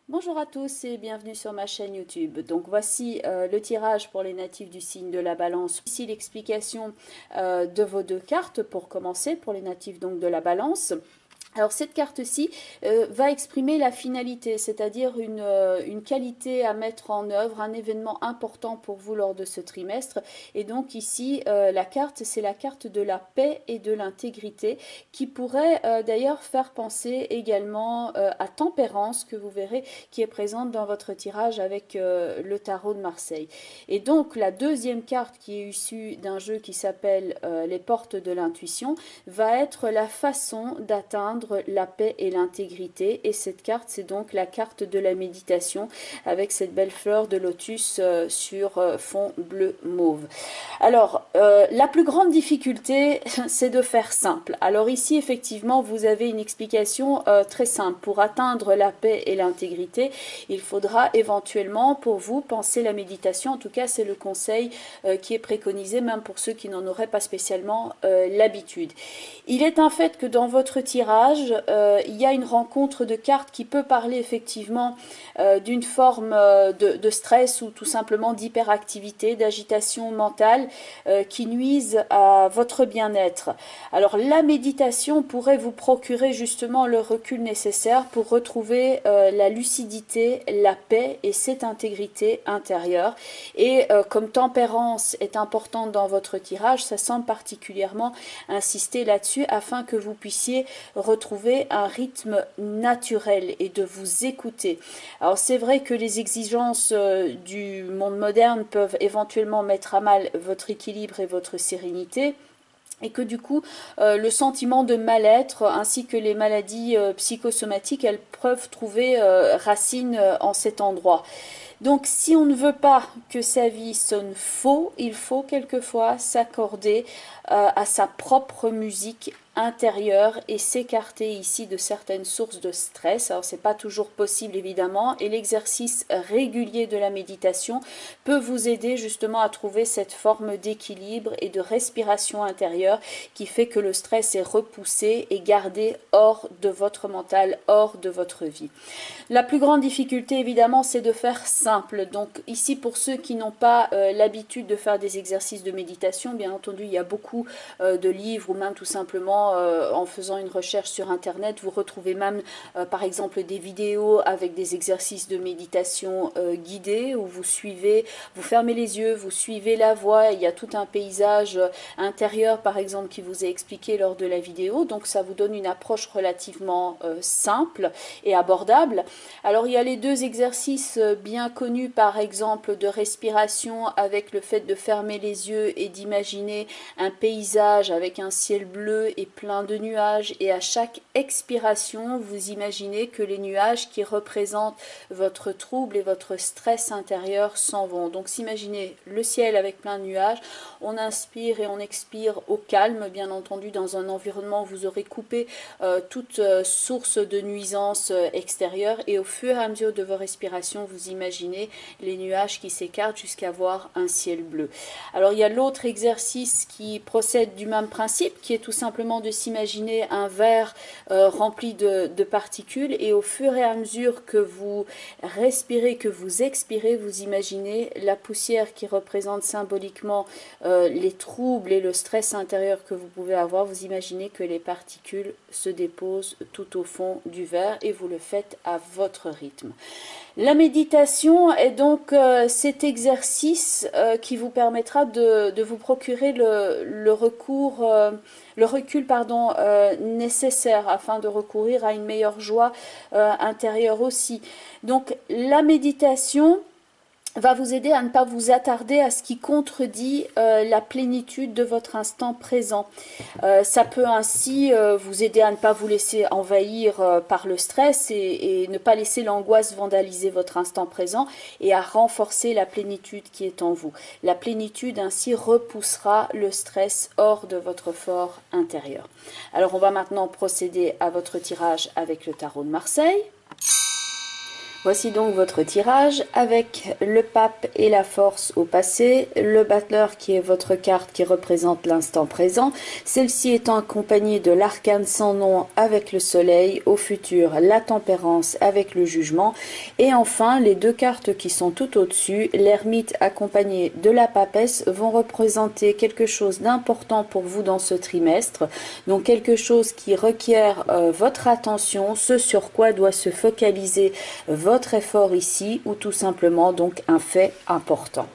Bonjour à tous et bienvenue sur ma chaîne YouTube. Donc voici le tirage pour les natifs du signe de la Balance. Ici l'explication de vos deux cartes pour commencer, pour les natifs donc de la Balance. Alors cette carte-ci va exprimer la finalité, c'est-à-dire une qualité à mettre en œuvre, un événement important pour vous lors de ce trimestre. Et donc ici, la carte, c'est la carte de la paix et de l'intégrité qui pourrait d'ailleurs faire penser également à Tempérance, que vous verrez qui est présente dans votre tirage avec le tarot de Marseille. Et donc la deuxième carte qui est issue d'un jeu qui s'appelle les portes de l'intuition va être la façon d'atteindre la paix et l'intégrité. Et cette carte, c'est donc la carte de la méditation avec cette belle fleur de lotus sur fond bleu mauve. Alors, la plus grande difficulté, c'est de faire simple. Alors ici, effectivement, vous avez une explication très simple. Pour atteindre la paix et l'intégrité, il faudra éventuellement, pour vous, penser la méditation. En tout cas, c'est le conseil qui est préconisé, même pour ceux qui n'en auraient pas spécialement l'habitude. Il est un fait que dans votre tirage, il y a une rencontre de cartes qui peut parler effectivement d'une forme de stress ou tout simplement d'hyperactivité, d'agitation mentale qui nuisent à votre bien-être. Alors la méditation pourrait vous procurer justement le recul nécessaire pour retrouver la lucidité, la paix et cette intégrité intérieure. Et comme Tempérance est importante dans votre tirage, ça semble particulièrement insister là-dessus afin que vous puissiez retrouver un rythme naturel et de vous écouter. Alors c'est vrai que les exigences du monde moderne peuvent éventuellement mettre à mal votre équilibre et votre sérénité, et que du coup le sentiment de mal-être ainsi que les maladies psychosomatiques, elles peuvent trouver racine en cet endroit. Donc si on ne veut pas que sa vie sonne faux, il faut quelquefois s'accorder à sa propre musique intérieure et s'écarter ici de certaines sources de stress. Alors c'est pas toujours possible évidemment, et l'exercice régulier de la méditation peut vous aider justement à trouver cette forme d'équilibre et de respiration intérieure qui fait que le stress est repoussé et gardé hors de votre mental, hors de votre vie. La plus grande difficulté évidemment, c'est de faire simple. Donc ici, pour ceux qui n'ont pas l'habitude de faire des exercices de méditation, bien entendu il y a beaucoup de livres, ou même tout simplement en faisant une recherche sur internet, vous retrouvez même par exemple des vidéos avec des exercices de méditation guidés, où vous suivez, vous fermez les yeux, vous suivez la voix, il y a tout un paysage intérieur par exemple qui vous est expliqué lors de la vidéo. Donc ça vous donne une approche relativement simple et abordable. Alors il y a les deux exercices bien connus, par exemple de respiration, avec le fait de fermer les yeux et d'imaginer un paysage avec un ciel bleu et plein de nuages, et à chaque expiration vous imaginez que les nuages qui représentent votre trouble et votre stress intérieur s'en vont. Donc s'imaginer le ciel avec plein de nuages, on inspire et on expire au calme, bien entendu dans un environnement où vous aurez coupé toute source de nuisance extérieure, et au fur et à mesure de vos respirations, vous imaginez les nuages qui s'écartent jusqu'à voir un ciel bleu. Alors il y a l'autre exercice qui procède du même principe, qui est tout simplement de s'imaginer un verre rempli de particules, et au fur et à mesure que vous respirez, que vous expirez, vous imaginez la poussière qui représente symboliquement les troubles et le stress intérieur que vous pouvez avoir. Vous imaginez que les particules se déposent tout au fond du verre, et vous le faites à votre rythme. La méditation est donc cet exercice qui vous permettra de vous procurer le recul nécessaire afin de recourir à une meilleure joie intérieure aussi. Donc la méditation va vous aider à ne pas vous attarder à ce qui contredit la plénitude de votre instant présent. Ça peut ainsi vous aider à ne pas vous laisser envahir par le stress, et ne pas laisser l'angoisse vandaliser votre instant présent, et à renforcer la plénitude qui est en vous. La plénitude ainsi repoussera le stress hors de votre fort intérieur. Alors on va maintenant procéder à votre tirage avec le tarot de Marseille. Voici donc votre tirage avec le pape et la force au passé, le battleur qui est votre carte qui représente l'instant présent, celle-ci étant accompagnée de l'arcane sans nom avec le soleil, au futur la tempérance avec le jugement, et enfin les deux cartes qui sont tout au-dessus, l'ermite accompagnée de la papesse, vont représenter quelque chose d'important pour vous dans ce trimestre, donc quelque chose qui requiert votre attention, ce sur quoi doit se focaliser votre effort ici, ou tout simplement donc un fait important.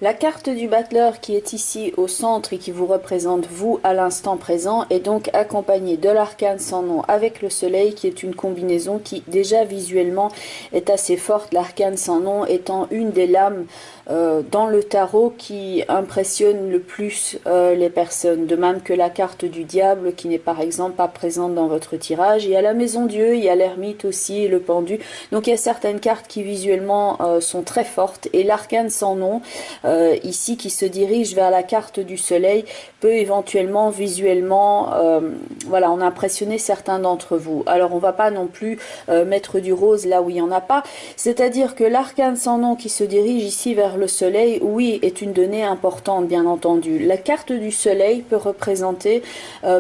La carte du battleur qui est ici au centre et qui vous représente vous à l'instant présent est donc accompagnée de l'arcane sans nom avec le soleil, qui est une combinaison qui déjà visuellement est assez forte, l'arcane sans nom étant une des lames dans le tarot qui impressionne le plus les personnes, de même que la carte du diable qui n'est par exemple pas présente dans votre tirage. Il y a la maison Dieu, il y a l'ermite aussi, le pendu, donc il y a certaines cartes qui visuellement sont très fortes, et l'arcane sans nom ici qui se dirige vers la carte du soleil peut éventuellement visuellement voilà, en impressionner certains d'entre vous. Alors on va pas non plus mettre du rose là où il n'y en a pas, c'est-à-dire que l'arcane sans nom qui se dirige ici vers le soleil, oui, est une donnée importante bien entendu. La carte du soleil peut représenter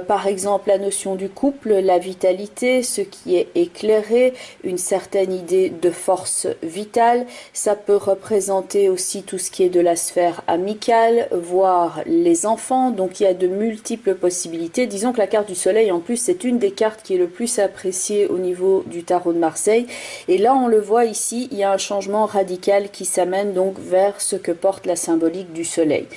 par exemple la notion du couple, la vitalité, ce qui est éclairé, une certaine idée de force vitale. Ça peut représenter aussi tout ce qui est de la sphère amicale, voire les enfants, donc il y a de multiples possibilités. Disons que la carte du soleil en plus c'est une des cartes qui est le plus appréciée au niveau du tarot de Marseille, et là on le voit ici, il y a un changement radical qui s'amène donc vers ce que porte la symbolique du soleil.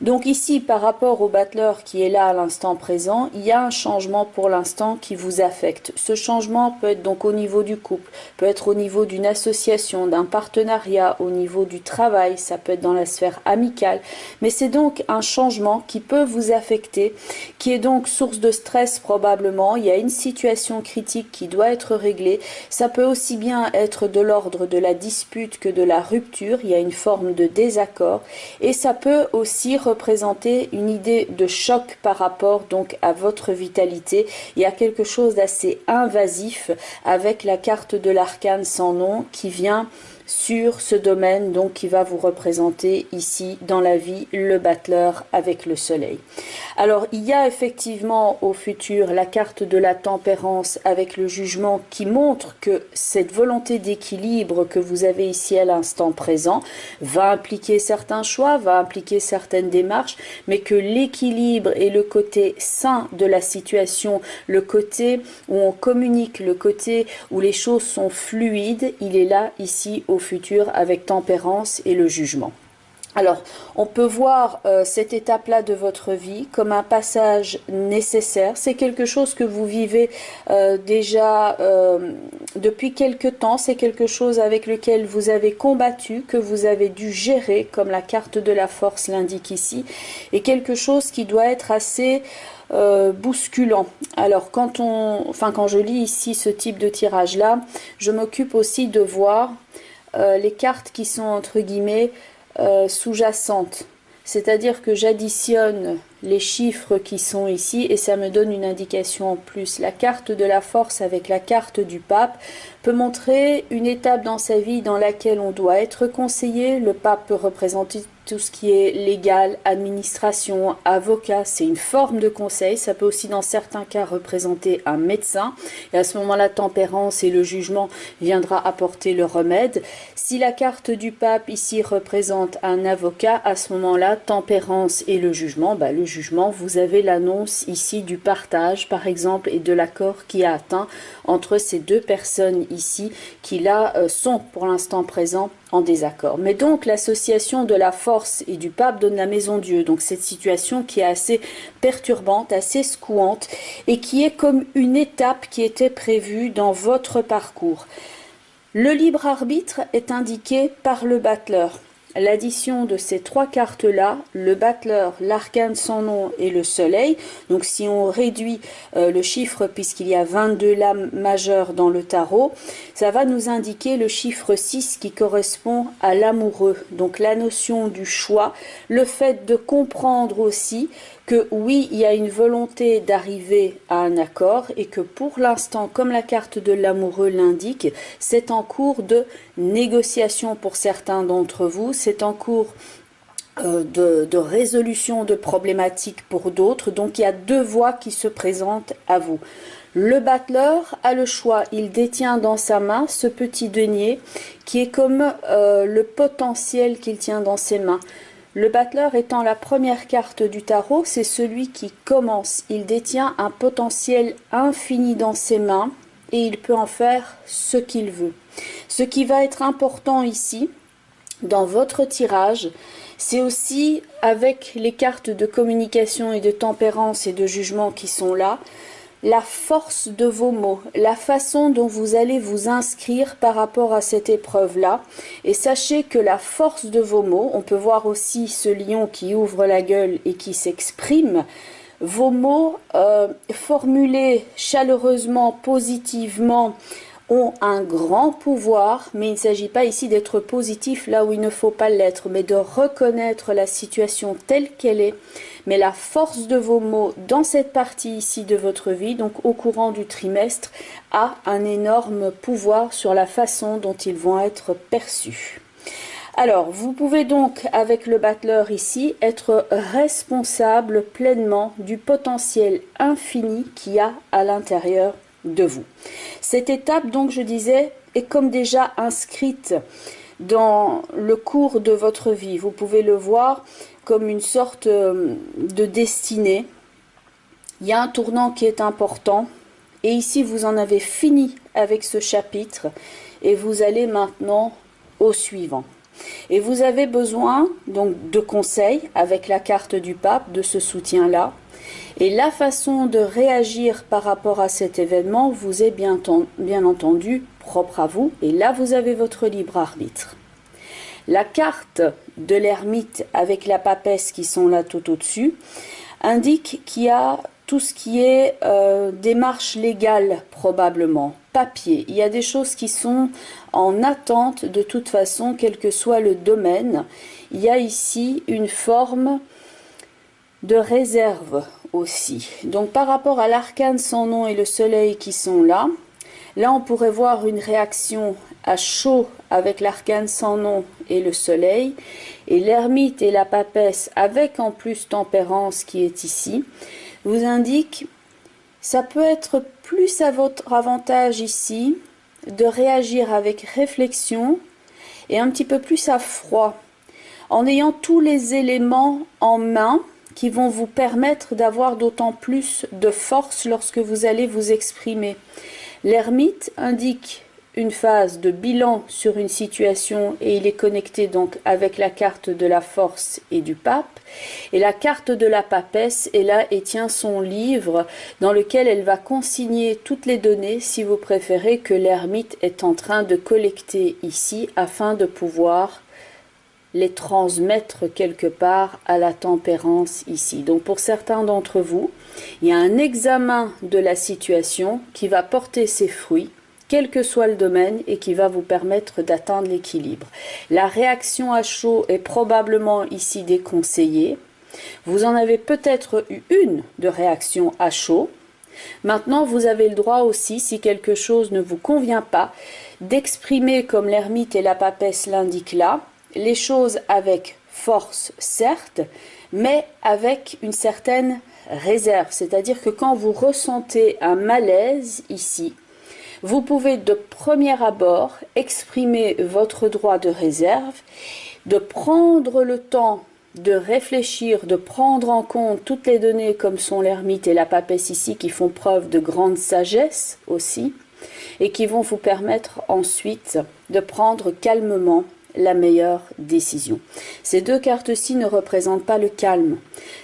Donc ici par rapport au battleur qui est là à l'instant présent, il y a un changement pour l'instant qui vous affecte. Ce changement peut être donc au niveau du couple, peut être au niveau d'une association, d'un partenariat, au niveau du travail, ça peut être dans la sphère amicale, mais c'est donc un changement qui peut vous affecter, qui est donc source de stress probablement. Il y a une situation critique qui doit être réglée, ça peut aussi bien être de l'ordre de la dispute que de la rupture, il y a une forme de désaccord, et ça peut aussi représenter une idée de choc par rapport donc à votre vitalité. Il y a quelque chose d'assez invasif avec la carte de l'arcane sans nom qui vient sur ce domaine donc qui va vous représenter ici dans la vie le battleur avec le soleil. Alors il y a effectivement au futur la carte de la tempérance avec le jugement qui montre que cette volonté d'équilibre que vous avez ici à l'instant présent va impliquer certains choix, va impliquer certaines démarches, mais que l'équilibre et le côté sain de la situation, le côté où on communique, le côté où les choses sont fluides, il est là ici au futur avec tempérance et le jugement. Alors, on peut voir cette étape-là de votre vie comme un passage nécessaire. C'est quelque chose que vous vivez déjà depuis quelque temps. C'est quelque chose avec lequel vous avez combattu, que vous avez dû gérer, comme la carte de la force l'indique ici, et quelque chose qui doit être assez bousculant. Alors, quand je lis ici ce type de tirage-là, je m'occupe aussi de voir les cartes qui sont entre guillemets sous-jacentes, c'est-à-dire que j'additionne les chiffres qui sont ici et ça me donne une indication en plus. La carte de la force avec la carte du pape peut montrer une étape dans sa vie dans laquelle on doit être conseillé. Le pape peut représenter tout ce qui est légal, administration, avocat, c'est une forme de conseil. Ça peut aussi dans certains cas représenter un médecin, et à ce moment-là tempérance et le jugement viendra apporter le remède. Si la carte du pape ici représente un avocat, à ce moment-là tempérance et le jugement, le jugement, vous avez l'annonce ici du partage par exemple et de l'accord qui a atteint entre ces deux personnes ici qui là sont pour l'instant présents en désaccord. Mais donc l'association de la force et du pape donne la maison Dieu, donc cette situation qui est assez perturbante, assez secouante et qui est comme une étape qui était prévue dans votre parcours. Le libre arbitre est indiqué par le battleur. L'addition de ces trois cartes-là, le battleur, l'arcane sans nom et le soleil, donc si on réduit le chiffre puisqu'il y a 22 lames majeures dans le tarot, ça va nous indiquer le chiffre 6 qui correspond à l'amoureux, donc la notion du choix, le fait de comprendre aussi que oui, il y a une volonté d'arriver à un accord et que pour l'instant, comme la carte de l'amoureux l'indique, c'est en cours de négociation pour certains d'entre vous, c'est en cours de résolution de problématiques pour d'autres. Donc il y a deux voies qui se présentent à vous. Le battleur a le choix, il détient dans sa main ce petit denier qui est comme le potentiel qu'il tient dans ses mains. Le battleur étant la première carte du tarot, c'est celui qui commence. Il détient un potentiel infini dans ses mains et il peut en faire ce qu'il veut. Ce qui va être important ici, dans votre tirage, c'est aussi avec les cartes de communication et de tempérance et de jugement qui sont là, la force de vos mots, la façon dont vous allez vous inscrire par rapport à cette épreuve-là. Et sachez que la force de vos mots, on peut voir aussi ce lion qui ouvre la gueule et qui s'exprime, vos mots formulés chaleureusement, positivement, ont un grand pouvoir, mais il ne s'agit pas ici d'être positif là où il ne faut pas l'être, mais de reconnaître la situation telle qu'elle est. Mais la force de vos mots dans cette partie ici de votre vie, donc au courant du trimestre, a un énorme pouvoir sur la façon dont ils vont être perçus. Alors, vous pouvez donc, avec le battleur ici, être responsable pleinement du potentiel infini qu'il y a à l'intérieur de vous. Cette étape, donc, je disais, est comme déjà inscrite dans le cours de votre vie. Vous pouvez le voir comme une sorte de destinée. Il y a un tournant qui est important. Et ici, vous en avez fini avec ce chapitre. Et vous allez maintenant au suivant. Et vous avez besoin donc de conseils avec la carte du pape, de ce soutien-là. Et la façon de réagir par rapport à cet événement vous est bien entendu propre à vous. Et là, vous avez votre libre arbitre. La carte de l'ermite avec la papesse qui sont là tout au-dessus indique qu'il y a tout ce qui est démarche légale probablement, papier. Il y a des choses qui sont en attente de toute façon, quel que soit le domaine. Il y a ici une forme de réserve aussi. Donc par rapport à l'arcane sans nom et le soleil qui sont là, là on pourrait voir une réaction à chaud avec l'arcane sans nom et le soleil, et l'ermite et la papesse avec en plus tempérance qui est ici, vous indique ça peut être plus à votre avantage ici de réagir avec réflexion et un petit peu plus à froid, en ayant tous les éléments en main qui vont vous permettre d'avoir d'autant plus de force lorsque vous allez vous exprimer. L'ermite indique une phase de bilan sur une situation et il est connecté donc avec la carte de la force et du pape. Et la carte de la papesse est là et tient son livre dans lequel elle va consigner toutes les données, si vous préférez, que l'ermite est en train de collecter ici afin de pouvoir les transmettre quelque part à la tempérance ici. Donc pour certains d'entre vous, il y a un examen de la situation qui va porter ses fruits, quel que soit le domaine, et qui va vous permettre d'atteindre l'équilibre. La réaction à chaud est probablement ici déconseillée. Vous en avez peut-être eu une de réaction à chaud. Maintenant, vous avez le droit aussi, si quelque chose ne vous convient pas, d'exprimer, comme l'ermite et la papesse l'indiquent là, les choses avec force, certes, mais avec une certaine réserve. C'est-à-dire que quand vous ressentez un malaise ici, vous pouvez de premier abord exprimer votre droit de réserve, de prendre le temps de réfléchir, de prendre en compte toutes les données comme sont l'ermite et la papesse ici qui font preuve de grande sagesse aussi et qui vont vous permettre ensuite de prendre calmement la meilleure décision. Ces deux cartes-ci ne représentent pas le calme.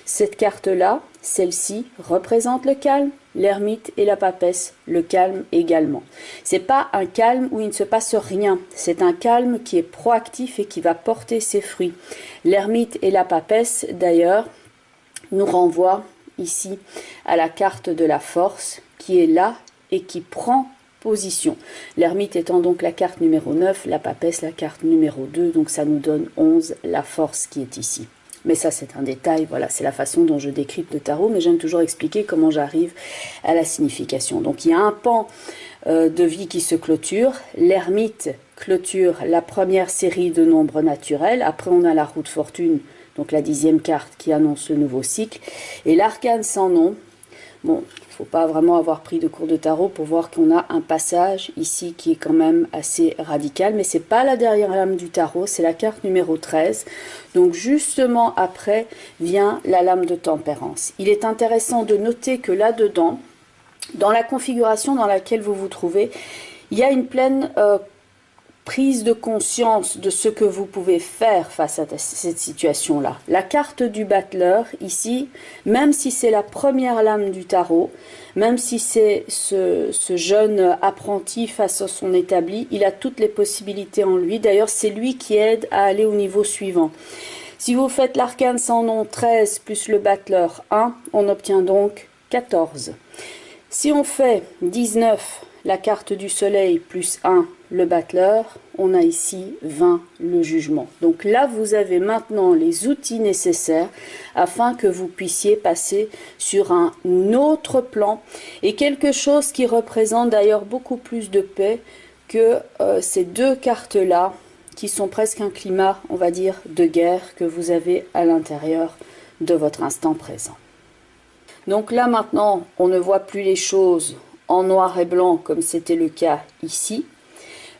Cette carte-là, celle-ci, représente le calme, l'ermite et la papesse, le calme également. C'est pas un calme où il ne se passe rien, c'est un calme qui est proactif et qui va porter ses fruits. L'ermite et la papesse, d'ailleurs, nous renvoient ici à la carte de la force qui est là et qui prend position. L'ermite étant donc la carte numéro 9, la papesse la carte numéro 2, donc ça nous donne 11, la force qui est ici. Mais ça, c'est un détail, voilà, c'est la façon dont je décrypte le tarot, mais j'aime toujours expliquer comment j'arrive à la signification. Donc, il y a un pan de vie qui se clôture. L'ermite clôture la première série de nombres naturels. Après, on a la roue de fortune, donc la 10e carte qui annonce le nouveau cycle. Et l'arcane sans nom, bon, il ne faut pas vraiment avoir pris de cours de tarot pour voir qu'on a un passage ici qui est quand même assez radical, mais c'est pas la dernière lame du tarot, c'est la carte numéro 13. Donc justement après vient la lame de tempérance. Il est intéressant de noter que là-dedans, dans la configuration dans laquelle vous vous trouvez, il y a une pleine prise de conscience de ce que vous pouvez faire face à cette situation-là. La carte du battleur, ici, même si c'est la première lame du tarot, même si c'est ce jeune apprenti face à son établi, il a toutes les possibilités en lui. D'ailleurs, c'est lui qui aide à aller au niveau suivant. Si vous faites l'arcane sans nom 13 plus le battleur 1, on obtient donc 14. Si on fait 19, la carte du soleil plus 1, le battleur, on a ici 20, le jugement. Donc là, vous avez maintenant les outils nécessaires afin que vous puissiez passer sur un autre plan et quelque chose qui représente d'ailleurs beaucoup plus de paix que ces deux cartes-là qui sont presque un climat, on va dire, de guerre que vous avez à l'intérieur de votre instant présent. Donc là maintenant, on ne voit plus les choses en noir et blanc comme c'était le cas ici,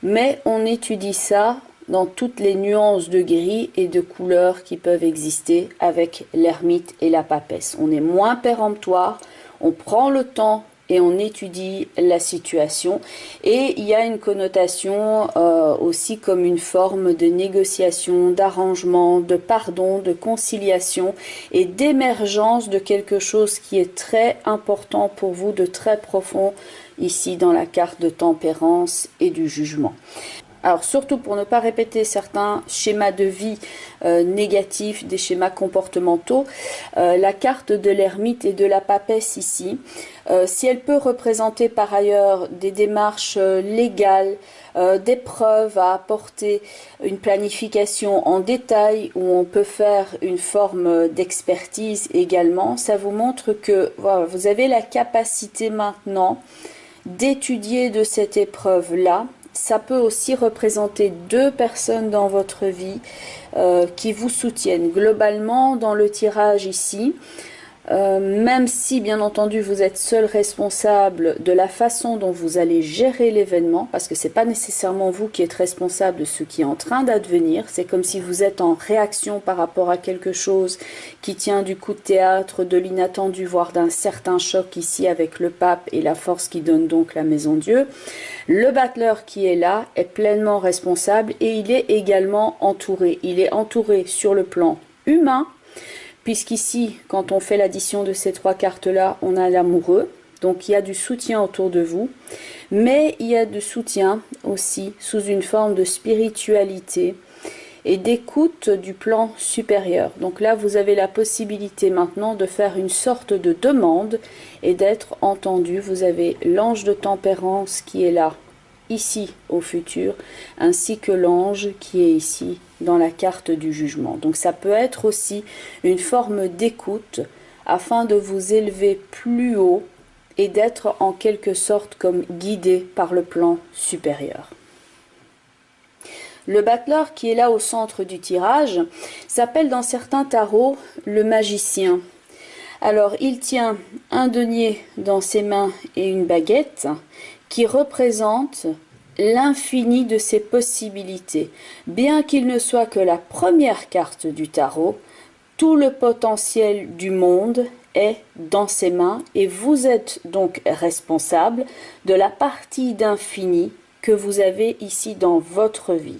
mais on étudie ça dans toutes les nuances de gris et de couleurs qui peuvent exister avec l'ermite et la papesse. On est moins péremptoire, on prend le temps et on étudie la situation. Et il y a une connotation aussi comme une forme de négociation, d'arrangement, de pardon, de conciliation et d'émergence de quelque chose qui est très important pour vous, de très profond ici dans la carte de tempérance et du jugement. Alors surtout pour ne pas répéter certains schémas de vie négatifs, des schémas comportementaux, la carte de l'ermite et de la papesse ici, si elle peut représenter par ailleurs des démarches légales, des preuves à apporter, une planification en détail où on peut faire une forme d'expertise également, ça vous montre que voilà, vous avez la capacité maintenant d'étudier de cette épreuve-là. Ça peut aussi représenter deux personnes dans votre vie qui vous soutiennent. Globalement, dans le tirage ici, même si bien entendu vous êtes seul responsable de la façon dont vous allez gérer l'événement, parce que c'est pas nécessairement vous qui êtes responsable de ce qui est en train d'advenir, c'est comme si vous êtes en réaction par rapport à quelque chose qui tient du coup de théâtre, de l'inattendu, voire d'un certain choc ici avec le pape et la force qui donne donc la maison Dieu. Le battleur qui est là est pleinement responsable et il est également entouré. Il est entouré sur le plan humain, puisqu'ici, quand on fait l'addition de ces trois cartes-là, on a l'amoureux. Donc il y a du soutien autour de vous, mais il y a du soutien aussi sous une forme de spiritualité et d'écoute du plan supérieur. Donc là, vous avez la possibilité maintenant de faire une sorte de demande et d'être entendu. Vous avez l'ange de tempérance qui est là, ici au futur, ainsi que l'ange qui est ici dans la carte du jugement. Donc ça peut être aussi une forme d'écoute afin de vous élever plus haut et d'être en quelque sorte comme guidé par le plan supérieur. Le battleur qui est là au centre du tirage s'appelle dans certains tarots le magicien. Alors il tient un denier dans ses mains et une baguette qui représente l'infini de ses possibilités. Bien qu'il ne soit que la première carte du tarot, tout le potentiel du monde est dans ses mains et vous êtes donc responsable de la partie d'infini que vous avez ici dans votre vie.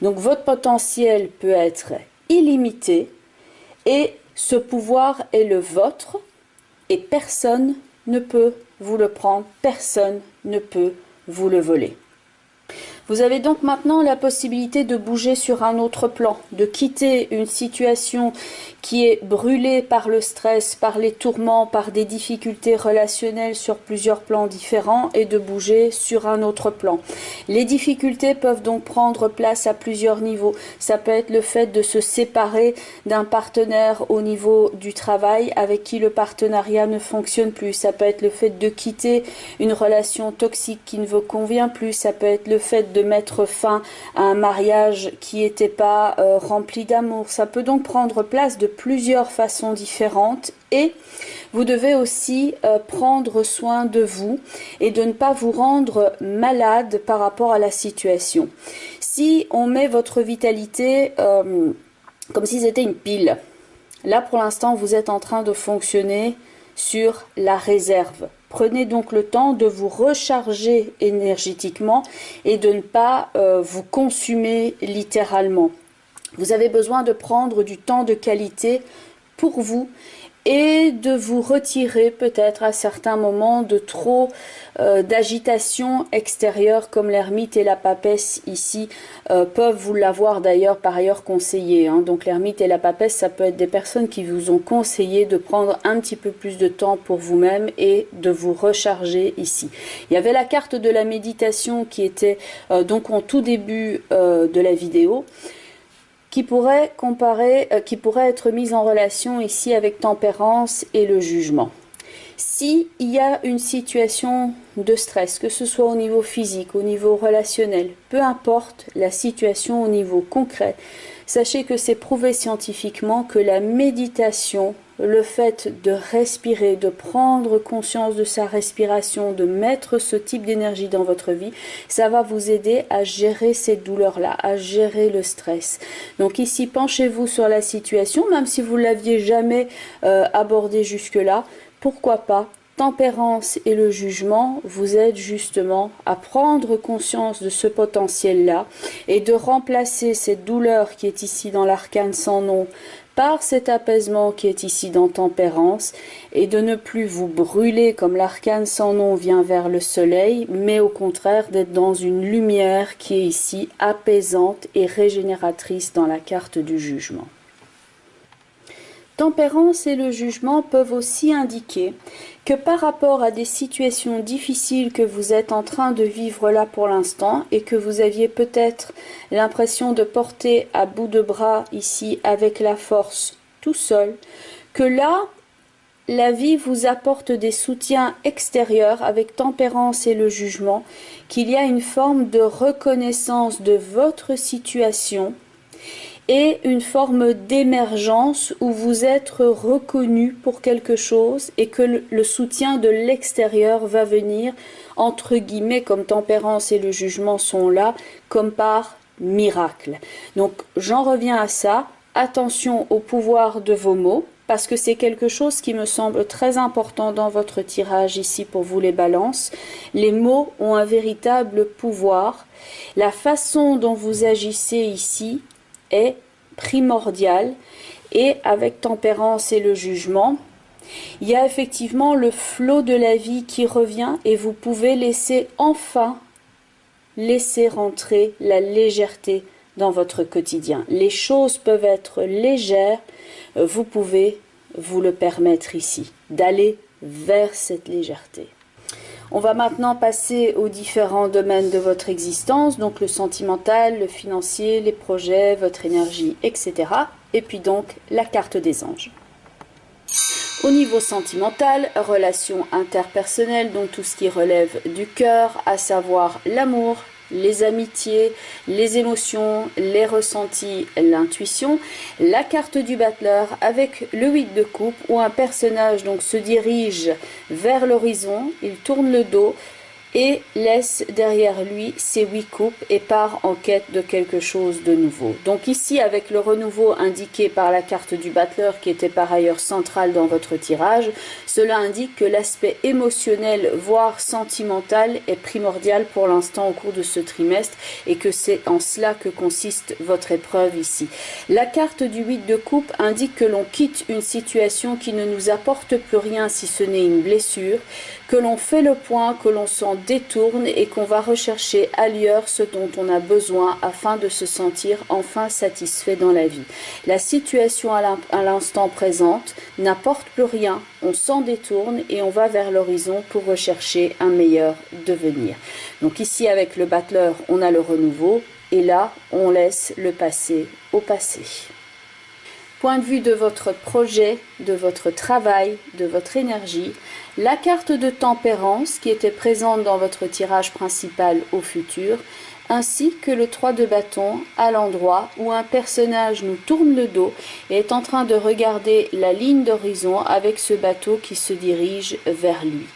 Donc votre potentiel peut être illimité et ce pouvoir est le vôtre et personne ne peut vous le prendre, personne ne peut vous le voler. Vous avez donc maintenant la possibilité de bouger sur un autre plan, de quitter une situation qui est brûlée par le stress, par les tourments, par des difficultés relationnelles sur plusieurs plans différents et de bouger sur un autre plan. Les difficultés peuvent donc prendre place à plusieurs niveaux. Ça peut être le fait de se séparer d'un partenaire au niveau du travail avec qui le partenariat ne fonctionne plus. Ça peut être le fait de quitter une relation toxique qui ne vous convient plus. Ça peut être le fait de mettre fin à un mariage qui n'était pas rempli d'amour. Ça peut donc prendre place de plusieurs façons différentes et vous devez aussi prendre soin de vous et de ne pas vous rendre malade par rapport à la situation. Si on met votre vitalité comme si c'était une pile, là pour l'instant vous êtes en train de fonctionner sur la réserve. Prenez donc le temps de vous recharger énergétiquement et de ne pas vous consumer littéralement. Vous avez besoin de prendre du temps de qualité pour vous et de vous retirer peut-être à certains moments de trop d'agitation extérieure comme l'ermite et la papesse ici peuvent vous l'avoir d'ailleurs par ailleurs conseillé. Donc l'ermite et la papesse, ça peut être des personnes qui vous ont conseillé de prendre un petit peu plus de temps pour vous-même et de vous recharger ici. Il y avait la carte de la méditation qui était donc en tout début de la vidéo, qui pourrait être mise en relation ici avec tempérance et le jugement. Si il y a une situation de stress, que ce soit au niveau physique, au niveau relationnel, peu importe la situation au niveau concret, sachez que c'est prouvé scientifiquement que la méditation, le fait de respirer, de prendre conscience de sa respiration, de mettre ce type d'énergie dans votre vie, ça va vous aider à gérer ces douleurs-là, à gérer le stress. Donc ici, penchez-vous sur la situation, même si vous ne l'aviez jamais abordé jusque-là, pourquoi pas. Tempérance et le jugement vous aident justement à prendre conscience de ce potentiel-là et de remplacer cette douleur qui est ici dans l'arcane sans nom par cet apaisement qui est ici dans tempérance et de ne plus vous brûler comme l'arcane sans nom vient vers le soleil, mais au contraire d'être dans une lumière qui est ici apaisante et régénératrice dans la carte du jugement. Tempérance et le jugement peuvent aussi indiquer que par rapport à des situations difficiles que vous êtes en train de vivre là pour l'instant et que vous aviez peut-être l'impression de porter à bout de bras ici avec la force tout seul, que là, la vie vous apporte des soutiens extérieurs avec tempérance et le jugement, qu'il y a une forme de reconnaissance de votre situation et une forme d'émergence où vous êtes reconnu pour quelque chose et que le soutien de l'extérieur va venir, entre guillemets, comme tempérance et le jugement sont là, comme par miracle. Donc j'en reviens à ça, attention au pouvoir de vos mots, parce que c'est quelque chose qui me semble très important dans votre tirage ici pour vous les balances. Les mots ont un véritable pouvoir. La façon dont vous agissez ici est primordial et avec tempérance et le jugement, il y a effectivement le flot de la vie qui revient et vous pouvez enfin laisser rentrer la légèreté dans votre quotidien. Les choses peuvent être légères, vous pouvez vous le permettre ici, d'aller vers cette légèreté. On va maintenant passer aux différents domaines de votre existence, donc le sentimental, le financier, les projets, votre énergie, etc. Et puis donc la carte des anges. Au niveau sentimental, relations interpersonnelles, donc tout ce qui relève du cœur, à savoir l'amour, les amitiés, les émotions, les ressentis, l'intuition, la carte du battleur avec le 8 de coupe où un personnage donc se dirige vers l'horizon, il tourne le dos et laisse derrière lui ses 8 coupes et part en quête de quelque chose de nouveau. Donc ici, avec le renouveau indiqué par la carte du battleur qui était par ailleurs centrale dans votre tirage, cela indique que l'aspect émotionnel, voire sentimental, est primordial pour l'instant au cours de ce trimestre et que c'est en cela que consiste votre épreuve ici. La carte du 8 de coupe indique que l'on quitte une situation qui ne nous apporte plus rien si ce n'est une blessure, que l'on fait le point, que l'on s'en détourne et qu'on va rechercher ailleurs ce dont on a besoin afin de se sentir enfin satisfait dans la vie. La situation à l'instant présente n'apporte plus rien, on s'en détourne et on va vers l'horizon pour rechercher un meilleur devenir. Donc ici avec le battleur, on a le renouveau et là, on laisse le passé au passé. Point de vue de votre projet, de votre travail, de votre énergie, la carte de tempérance qui était présente dans votre tirage principal au futur, ainsi que le 3 de bâton à l'endroit où un personnage nous tourne le dos et est en train de regarder la ligne d'horizon avec ce bateau qui se dirige vers lui.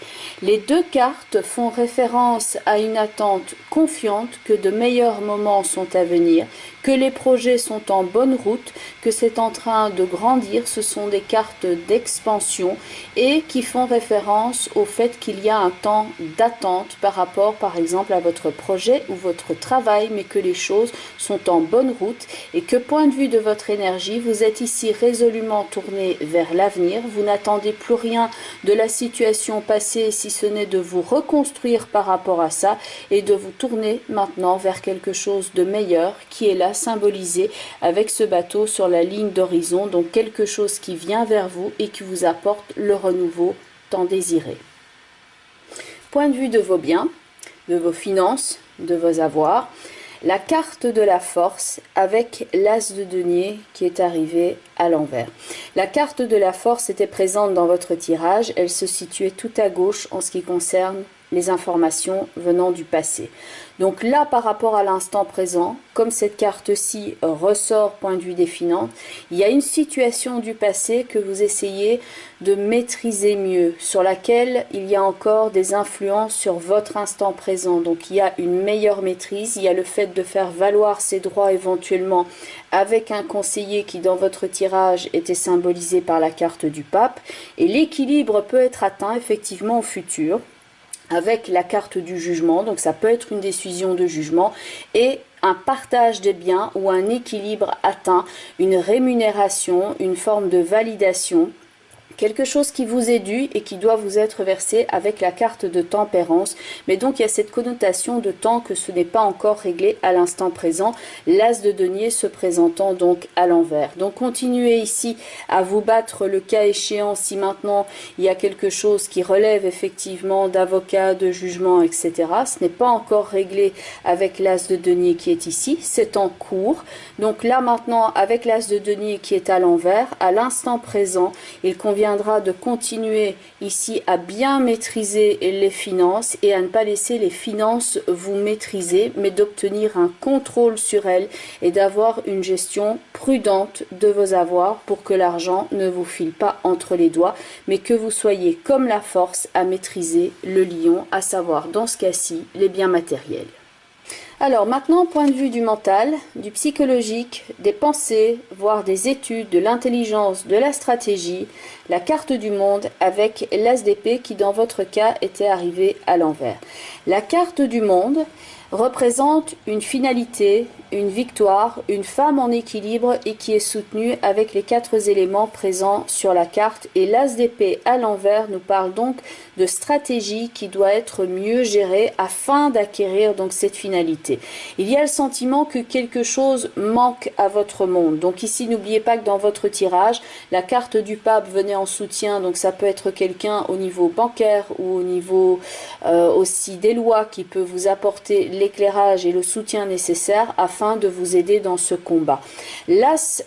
Les deux cartes font référence à une attente confiante que de meilleurs moments sont à venir, que les projets sont en bonne route, que c'est en train de grandir, ce sont des cartes d'expansion et qui font référence au fait qu'il y a un temps d'attente par rapport par exemple à votre projet ou votre travail, mais que les choses sont en bonne route et que point de vue de votre énergie, vous êtes ici résolument tourné vers l'avenir, vous n'attendez plus rien de la situation passée si ce n'est de vous reconstruire par rapport à ça et de vous tourner maintenant vers quelque chose de meilleur qui est là symbolisé avec ce bateau sur la ligne d'horizon, donc quelque chose qui vient vers vous et qui vous apporte le renouveau tant désiré. Point de vue de vos biens, de vos finances, de vos avoirs, la carte de la force avec l'as de denier qui est arrivé à l'envers. La carte de la force était présente dans votre tirage, elle se situait tout à gauche en ce qui concerne les informations venant du passé. Donc là, par rapport à l'instant présent, comme cette carte-ci ressort point de vue des finances, il y a une situation du passé que vous essayez de maîtriser mieux, sur laquelle il y a encore des influences sur votre instant présent. Donc il y a une meilleure maîtrise, il y a le fait de faire valoir ses droits éventuellement avec un conseiller qui dans votre tirage était symbolisé par la carte du pape, et l'équilibre peut être atteint effectivement au futur avec la carte du jugement, donc ça peut être une décision de jugement et un partage des biens ou un équilibre atteint, une rémunération, une forme de validation, quelque chose qui vous est dû et qui doit vous être versé avec la carte de tempérance. Mais donc il y a cette connotation de temps que ce n'est pas encore réglé à l'instant présent, l'as de denier se présentant donc à l'envers. Donc continuez ici à vous battre le cas échéant si maintenant il y a quelque chose qui relève effectivement d'avocat, de jugement, etc. Ce n'est pas encore réglé avec l'as de denier qui est ici, c'est en cours. Donc là maintenant avec l'as de denier qui est à l'envers, à l'instant présent, il convient de continuer ici à bien maîtriser les finances et à ne pas laisser les finances vous maîtriser, mais d'obtenir un contrôle sur elles et d'avoir une gestion prudente de vos avoirs pour que l'argent ne vous file pas entre les doigts, mais que vous soyez comme la force à maîtriser le lion, à savoir dans ce cas-ci les biens matériels. Alors maintenant, point de vue du mental, du psychologique, des pensées, voire des études, de l'intelligence, de la stratégie, la carte du monde avec l'as d'épée qui dans votre cas était arrivé à l'envers. La carte du monde représente une finalité, une victoire, une femme en équilibre et qui est soutenue avec les 4 éléments présents sur la carte. Et l'as d'épée à l'envers nous parle donc de stratégie qui doit être mieux gérée afin d'acquérir donc cette finalité. Il y a le sentiment que quelque chose manque à votre monde. Donc ici, n'oubliez pas que dans votre tirage, la carte du pape venait en soutien. Donc ça peut être quelqu'un au niveau bancaire ou au niveau aussi des lois qui peut vous apporter l'éclairage et le soutien nécessaire afin de vous aider dans ce combat. L'as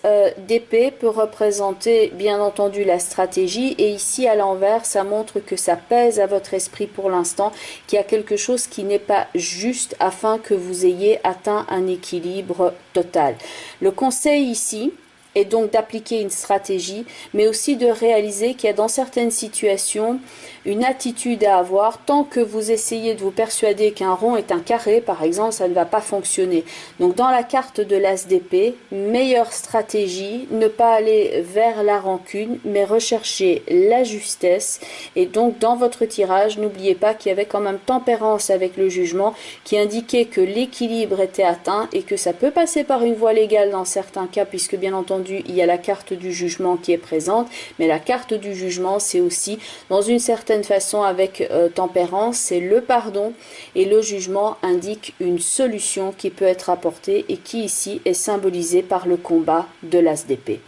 d'épée peut représenter bien entendu la stratégie et ici à l'envers ça montre que ça pèse à votre esprit pour l'instant, qu'il y a quelque chose qui n'est pas juste afin que vous ayez atteint un équilibre total. Le conseil ici est donc d'appliquer une stratégie, mais aussi de réaliser qu'il y a dans certaines situations une attitude à avoir. Tant que vous essayez de vous persuader qu'un rond est un carré, par exemple, ça ne va pas fonctionner. Donc dans la carte de l'as d'épée, meilleure stratégie, ne pas aller vers la rancune, mais rechercher la justesse. Et donc dans votre tirage, n'oubliez pas qu'il y avait quand même tempérance avec le jugement qui indiquait que l'équilibre était atteint et que ça peut passer par une voie légale dans certains cas, puisque bien entendu entendu, il y a la carte du jugement qui est présente, mais la carte du jugement, c'est aussi, dans une certaine façon, avec tempérance, c'est le pardon, et le jugement indique une solution qui peut être apportée et qui ici est symbolisée par le combat de l'as d'épée.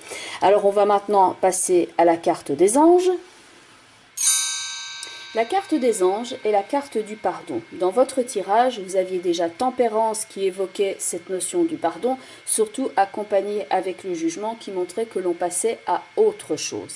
Alors on va maintenant passer à la carte des anges. La carte des anges est la carte du pardon. Dans votre tirage, vous aviez déjà tempérance qui évoquait cette notion du pardon, surtout accompagnée avec le jugement qui montrait que l'on passait à autre chose.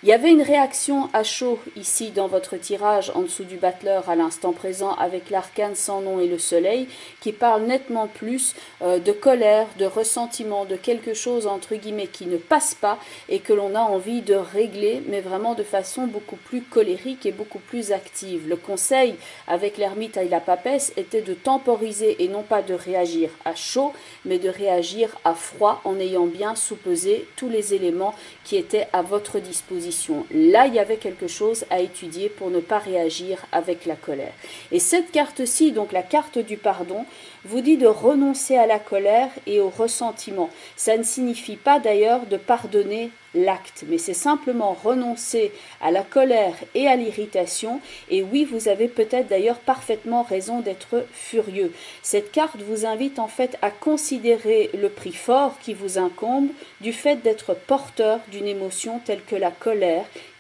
Il y avait une réaction à chaud ici dans votre tirage en dessous du battleur à l'instant présent avec l'arcane sans nom et le soleil qui parle nettement plus de colère, de ressentiment, de quelque chose entre guillemets qui ne passe pas et que l'on a envie de régler mais vraiment de façon beaucoup plus colérique et beaucoup plus active. Le conseil avec l'ermite et la papesse était de temporiser et non pas de réagir à chaud mais de réagir à froid en ayant bien soupesé tous les éléments qui étaient à votre disposition. Là, il y avait quelque chose à étudier pour ne pas réagir avec la colère. Et cette carte-ci, donc la carte du pardon, vous dit de renoncer à la colère et au ressentiment. Ça ne signifie pas d'ailleurs de pardonner l'acte, mais c'est simplement renoncer à la colère et à l'irritation. Et oui, vous avez peut-être d'ailleurs parfaitement raison d'être furieux. Cette carte vous invite en fait à considérer le prix fort qui vous incombe du fait d'être porteur d'une émotion telle que la colère,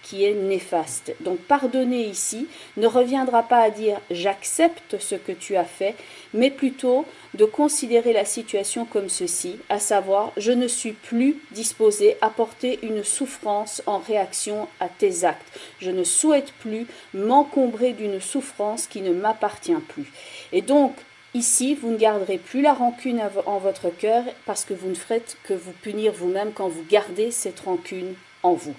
qui est néfaste. Donc pardonner ici ne reviendra pas à dire j'accepte ce que tu as fait, mais plutôt de considérer la situation comme ceci, à savoir je ne suis plus disposé à porter une souffrance en réaction à tes actes. Je ne souhaite plus m'encombrer d'une souffrance qui ne m'appartient plus. Et donc ici, vous ne garderez plus la rancune en votre cœur parce que vous ne ferez que vous punir vous-même quand vous gardez cette rancune en vous.